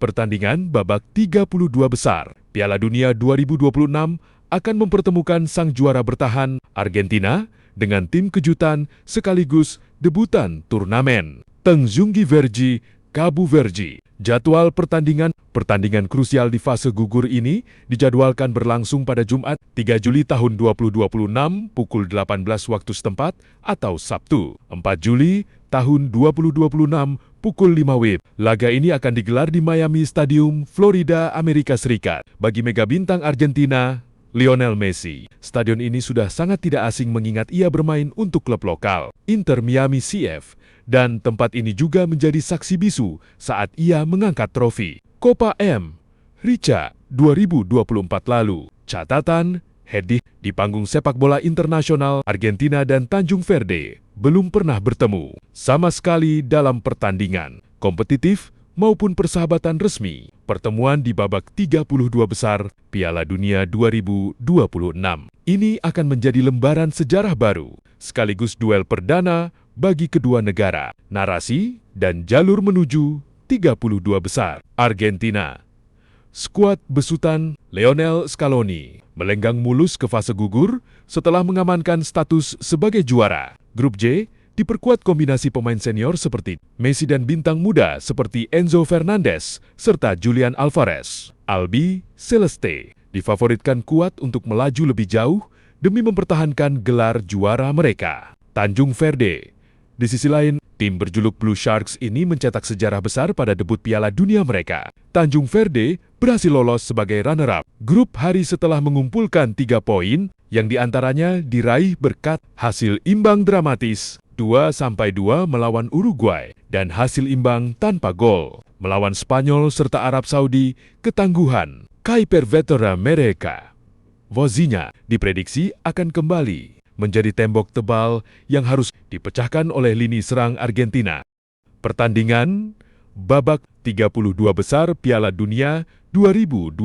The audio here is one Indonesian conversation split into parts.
Pertandingan babak 32 besar Piala Dunia 2026 akan mempertemukan sang juara bertahan Argentina dengan tim kejutan sekaligus debutan turnamen Tanjung Verji, Cabo Verde. Jadwal pertandingan krusial di fase gugur ini dijadwalkan berlangsung pada Jumat 3 Juli tahun 2026 pukul 18 waktu setempat atau Sabtu 4 Juli tahun 2026 pukul 5 WIB. Laga ini akan digelar di Miami Stadium, Florida, Amerika Serikat. Bagi mega bintang Argentina, Lionel Messi, stadion ini sudah sangat tidak asing mengingat ia bermain untuk klub lokal, Inter Miami CF, dan tempat ini juga menjadi saksi bisu saat ia mengangkat trofi Copa M. Rica 2024 lalu. Catatan, Hedi di panggung sepak bola internasional Argentina dan Tanjung Verde belum pernah bertemu sama sekali dalam pertandingan kompetitif maupun persahabatan resmi. Pertemuan di babak 32 besar Piala Dunia 2026 ini akan menjadi lembaran sejarah baru, sekaligus duel perdana bagi kedua negara, narasi dan jalur menuju 32 besar. Argentina. Skuad besutan Lionel Scaloni melenggang mulus ke fase gugur setelah mengamankan status sebagai juara. Grup J diperkuat kombinasi pemain senior seperti Messi dan bintang muda seperti Enzo Fernandez serta Julian Alvarez. Albi Celeste difavoritkan kuat untuk melaju lebih jauh demi mempertahankan gelar juara mereka. Tanjung Verde. Di sisi lain, tim berjuluk Blue Sharks ini mencetak sejarah besar pada debut Piala Dunia mereka. Tanjung Verde berhasil lolos sebagai runner-up grup hari setelah mengumpulkan 3 poin yang diantaranya diraih berkat hasil imbang dramatis 2-2 melawan Uruguay dan hasil imbang tanpa gol melawan Spanyol serta Arab Saudi. Ketangguhan kiper veteran mereka, Vozinha, diprediksi akan kembali menjadi tembok tebal yang harus dipecahkan oleh lini serang Argentina. Pertandingan babak 32 besar Piala Dunia 2026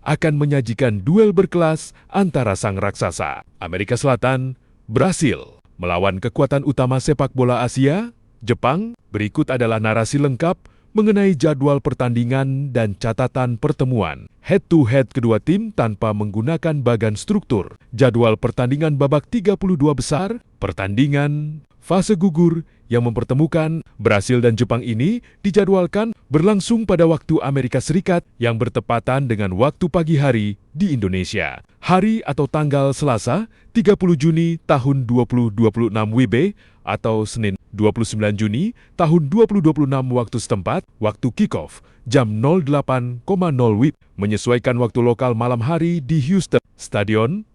akan menyajikan duel berkelas antara sang raksasa Amerika Selatan, Brasil, melawan kekuatan utama sepak bola Asia, Jepang. Berikut adalah narasi lengkap mengenai jadwal pertandingan dan catatan pertemuan head-to-head kedua tim tanpa menggunakan bagan struktur. Jadwal pertandingan babak 32 besar, pertandingan fase gugur yang mempertemukan Brasil dan Jepang ini dijadwalkan berlangsung pada waktu Amerika Serikat yang bertepatan dengan waktu pagi hari di Indonesia. Hari atau tanggal Selasa 30 Juni tahun 2026 WIB atau Senin 29 Juni tahun 2026 waktu setempat, waktu kick-off jam 08.00 WIB, menyesuaikan waktu lokal malam hari di Houston. Stadion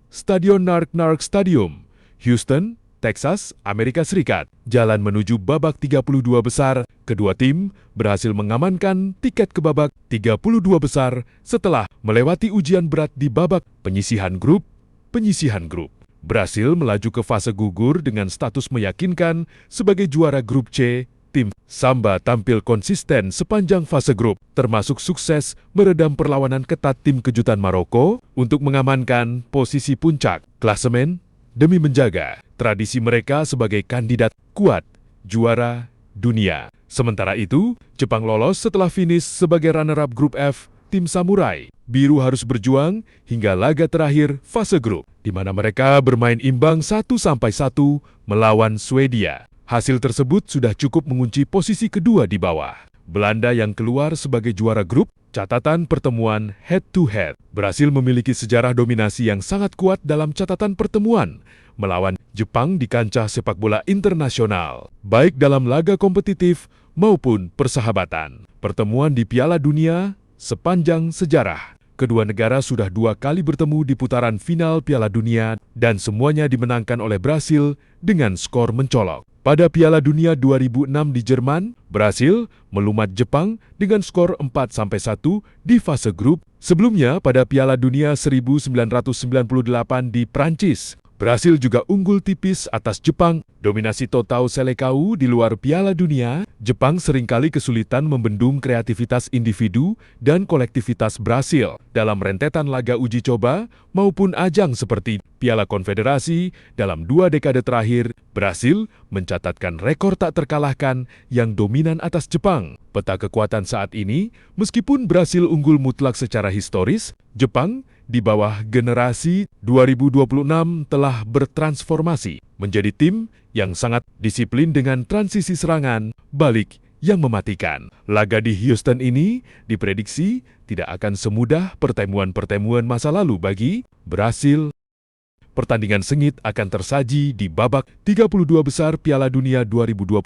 Nark Stadium, Houston, Texas, Amerika Serikat. Jalan menuju babak 32 besar, kedua tim berhasil mengamankan tiket ke babak 32 besar setelah melewati ujian berat di babak penyisihan grup. Brasil melaju ke fase gugur dengan status meyakinkan sebagai juara grup C. Tim Samba tampil konsisten sepanjang fase grup, termasuk sukses meredam perlawanan ketat tim kejutan Maroko untuk mengamankan posisi puncak klasemen demi menjaga tradisi mereka sebagai kandidat kuat juara dunia. Sementara itu, Jepang lolos setelah finish sebagai runner-up grup F. Tim Samurai Biru harus berjuang hingga laga terakhir fase grup, di mana mereka bermain imbang 1-1 melawan Swedia. Hasil tersebut sudah cukup mengunci posisi kedua di bawah. Belanda yang keluar sebagai juara grup. Catatan pertemuan head-to-head. Brasil memiliki sejarah dominasi yang sangat kuat dalam catatan pertemuan melawan Jepang di kancah sepak bola internasional, baik dalam laga kompetitif maupun persahabatan. Pertemuan di Piala Dunia sepanjang sejarah. Kedua negara sudah 2 kali bertemu di putaran final Piala Dunia dan semuanya dimenangkan oleh Brasil dengan skor mencolok. Pada Piala Dunia 2006 di Jerman, Brasil melumat Jepang dengan skor 4-1 di fase grup. Sebelumnya pada Piala Dunia 1998 di Prancis, Brasil juga unggul tipis atas Jepang. Dominasi Totao Selecao di luar Piala Dunia, Jepang seringkali kesulitan membendung kreativitas individu dan kolektivitas Brasil dalam rentetan laga uji coba maupun ajang seperti Piala Konfederasi. Dalam 2 dekade terakhir, Brasil mencatatkan rekor tak terkalahkan yang dominan atas Jepang. Peta kekuatan saat ini, meskipun Brasil unggul mutlak secara historis, Jepang di bawah generasi 2026 telah bertransformasi menjadi tim yang sangat disiplin dengan transisi serangan balik yang mematikan. Laga di Houston ini diprediksi tidak akan semudah pertemuan-pertemuan masa lalu bagi Brasil. Pertandingan sengit akan tersaji di babak 32 besar Piala Dunia 2026,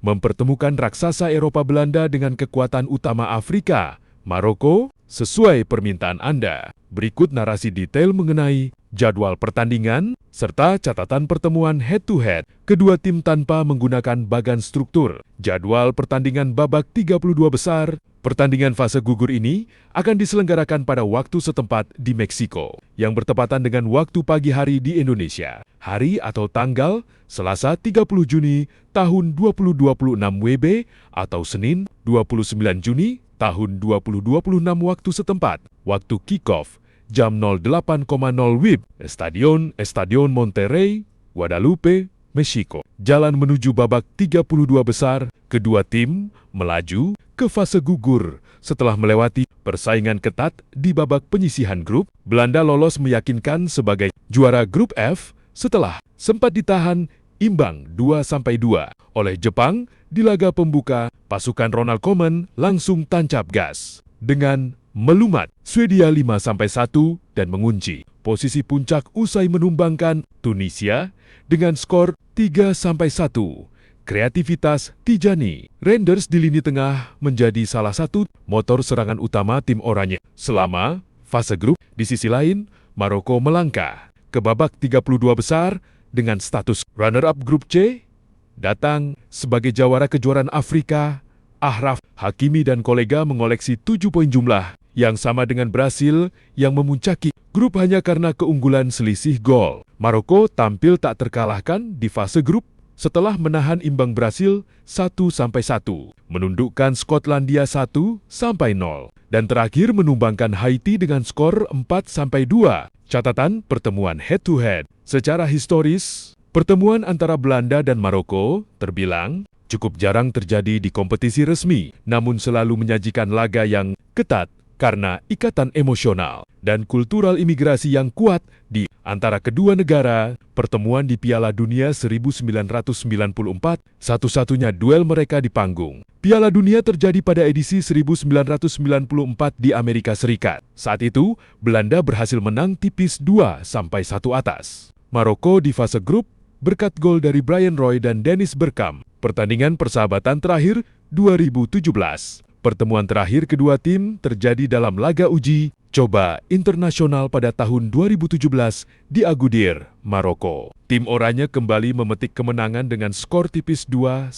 mempertemukan raksasa Eropa Belanda dengan kekuatan utama Afrika, Maroko, sesuai permintaan Anda. Berikut narasi detail mengenai jadwal pertandingan, serta catatan pertemuan head-to-head kedua tim tanpa menggunakan bagan struktur. Jadwal pertandingan babak 32 besar, pertandingan fase gugur ini akan diselenggarakan pada waktu setempat di Meksiko, yang bertepatan dengan waktu pagi hari di Indonesia. Hari atau tanggal Selasa 30 Juni tahun 2026 WIB atau Senin 29 Juni tahun 2026 waktu setempat. Waktu kick-off jam 08.00 WIB, Estadio Monterrey, Guadalupe, Meksiko. Jalan menuju babak 32 besar, kedua tim melaju ke fase gugur setelah melewati persaingan ketat di babak penyisihan grup. Belanda lolos meyakinkan sebagai juara grup F setelah sempat ditahan imbang 2-2 oleh Jepang di laga pembuka. Pasukan Ronald Koeman langsung tancap gas dengan melumat Swedia 5-1 dan mengunci posisi puncak usai menumbangkan Tunisia dengan skor 3-1. Kreativitas Tijani Reinders di lini tengah menjadi salah satu motor serangan utama tim oranye selama fase grup. Di sisi lain, Maroko melangkah ke babak 32 besar dengan status runner-up grup C. Datang sebagai jawara kejuaraan Afrika, Achraf Hakimi dan kolega mengoleksi 7 poin jumlah yang sama dengan Brasil yang memuncaki grup hanya karena keunggulan selisih gol. Maroko tampil tak terkalahkan di fase grup setelah menahan imbang Brasil 1-1, menundukkan Skotlandia 1-0, dan terakhir menumbangkan Haiti dengan skor 4-2. Catatan pertemuan head-to-head. Secara historis, pertemuan antara Belanda dan Maroko terbilang cukup jarang terjadi di kompetisi resmi, namun selalu menyajikan laga yang ketat karena ikatan emosional dan kultural imigrasi yang kuat di antara kedua negara. Pertemuan di Piala Dunia 1994, satu-satunya duel mereka di panggung Piala Dunia terjadi pada edisi 1994 di Amerika Serikat. Saat itu, Belanda berhasil menang tipis 2-1 atas Maroko di fase grup berkat gol dari Brian Roy dan Dennis Bergkamp. Pertandingan persahabatan terakhir 2017. Pertemuan terakhir kedua tim terjadi dalam laga uji coba internasional pada tahun 2017 di Agadir, Maroko. Tim oranye kembali memetik kemenangan dengan skor tipis 2-1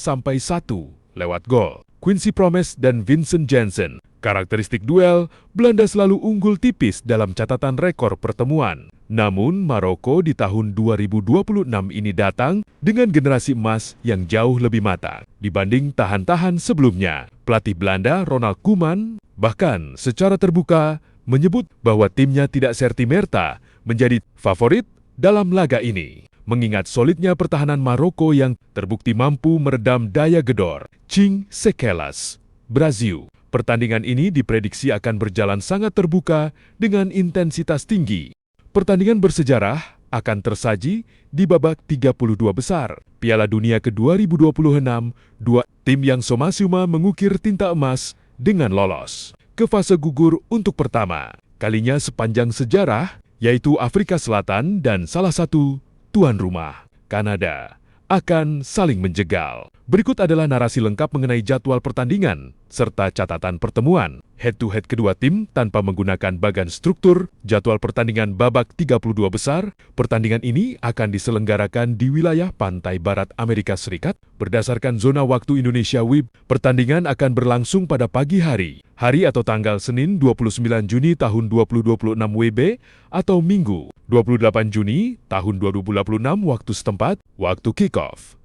lewat gol Quincy Promes dan Vincent Janssen. Karakteristik duel, Belanda selalu unggul tipis dalam catatan rekor pertemuan. Namun, Maroko di tahun 2026 ini datang dengan generasi emas yang jauh lebih matang dibanding tahan-tahan sebelumnya. Pelatih Belanda, Ronald Koeman, bahkan secara terbuka menyebut bahwa timnya tidak serta-merta menjadi favorit dalam laga ini, mengingat solidnya pertahanan Maroko yang terbukti mampu meredam daya gedor Cing Sekelas, Brasil. Pertandingan ini diprediksi akan berjalan sangat terbuka dengan intensitas tinggi. Pertandingan bersejarah akan tersaji di babak 32 besar Piala Dunia ke-2026. Dua tim yang soma-suma mengukir tinta emas dengan lolos ke fase gugur untuk pertama kalinya sepanjang sejarah, yaitu Afrika Selatan dan salah satu tuan rumah, Kanada, akan saling menjegal. Berikut adalah narasi lengkap mengenai jadwal pertandingan serta catatan pertemuan head-to-head kedua tim tanpa menggunakan bagan struktur. Jadwal pertandingan babak 32 besar. Pertandingan ini akan diselenggarakan di wilayah pantai barat Amerika Serikat berdasarkan zona waktu Indonesia WIB. Pertandingan akan berlangsung pada pagi hari atau tanggal Senin 29 Juni tahun 2026 WIB atau Minggu 28 Juni tahun 2026 waktu setempat. Waktu kick-off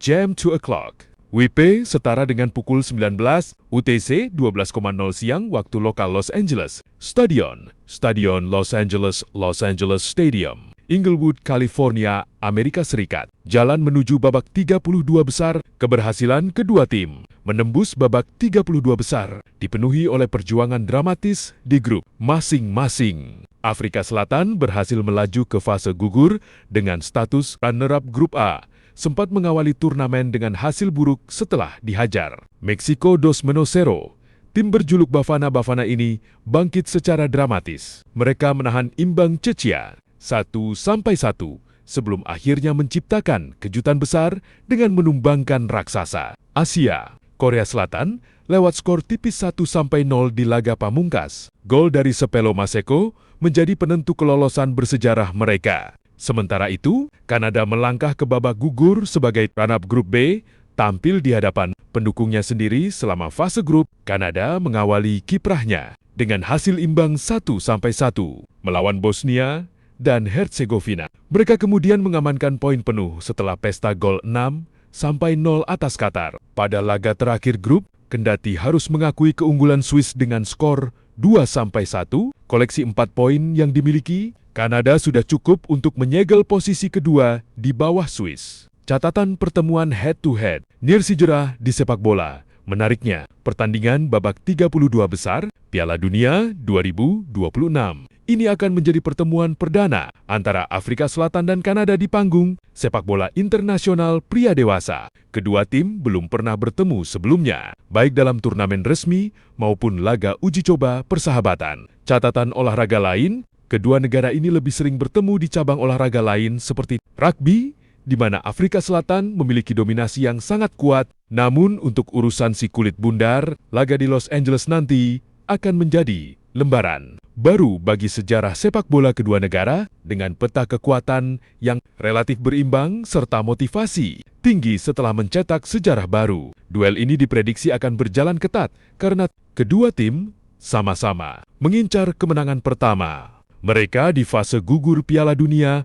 jam 2 o'clock. WIB setara dengan pukul 19 UTC 12.00 siang waktu lokal Los Angeles. Stadion Los Angeles Stadium. Inglewood, California, Amerika Serikat. Jalan menuju babak 32 besar, keberhasilan kedua tim menembus babak 32 besar dipenuhi oleh perjuangan dramatis di grup masing-masing. Afrika Selatan berhasil melaju ke fase gugur dengan status runner-up grup A, sempat mengawali turnamen dengan hasil buruk setelah dihajar Meksiko 2-0. Tim berjuluk Bafana-Bafana ini bangkit secara dramatis. Mereka menahan imbang Czechia 1-1 sebelum akhirnya menciptakan kejutan besar dengan menumbangkan raksasa Asia, Korea Selatan, lewat skor tipis 1-0 di laga pamungkas. Gol dari Sepelo Maseko menjadi penentu kelolosan bersejarah mereka. Sementara itu, Kanada melangkah ke babak gugur sebagai runner-up grup B, tampil di hadapan pendukungnya sendiri selama fase grup. Kanada mengawali kiprahnya dengan hasil imbang 1-1 melawan Bosnia dan Herzegovina. Mereka kemudian mengamankan poin penuh setelah pesta gol 6-0 atas Qatar. Pada laga terakhir grup, kendati harus mengakui keunggulan Swiss dengan skor 2-1, koleksi 4 poin yang dimiliki, Kanada sudah cukup untuk menyegel posisi kedua di bawah Swiss. Catatan pertemuan head-to-head, nirsijerah di sepak bola. Menariknya, pertandingan babak 32 besar Piala Dunia 2026. Ini akan menjadi pertemuan perdana antara Afrika Selatan dan Kanada di panggung sepak bola internasional pria dewasa. Kedua tim belum pernah bertemu sebelumnya, baik dalam turnamen resmi maupun laga uji coba persahabatan. Catatan olahraga lain, kedua negara ini lebih sering bertemu di cabang olahraga lain seperti rugby, di mana Afrika Selatan memiliki dominasi yang sangat kuat. Namun untuk urusan si kulit bundar, laga di Los Angeles nanti akan menjadi lembaran baru bagi sejarah sepak bola kedua negara dengan peta kekuatan yang relatif berimbang serta motivasi tinggi setelah mencetak sejarah baru. Duel ini diprediksi akan berjalan ketat karena kedua tim sama-sama mengincar kemenangan pertama mereka di fase gugur Piala Dunia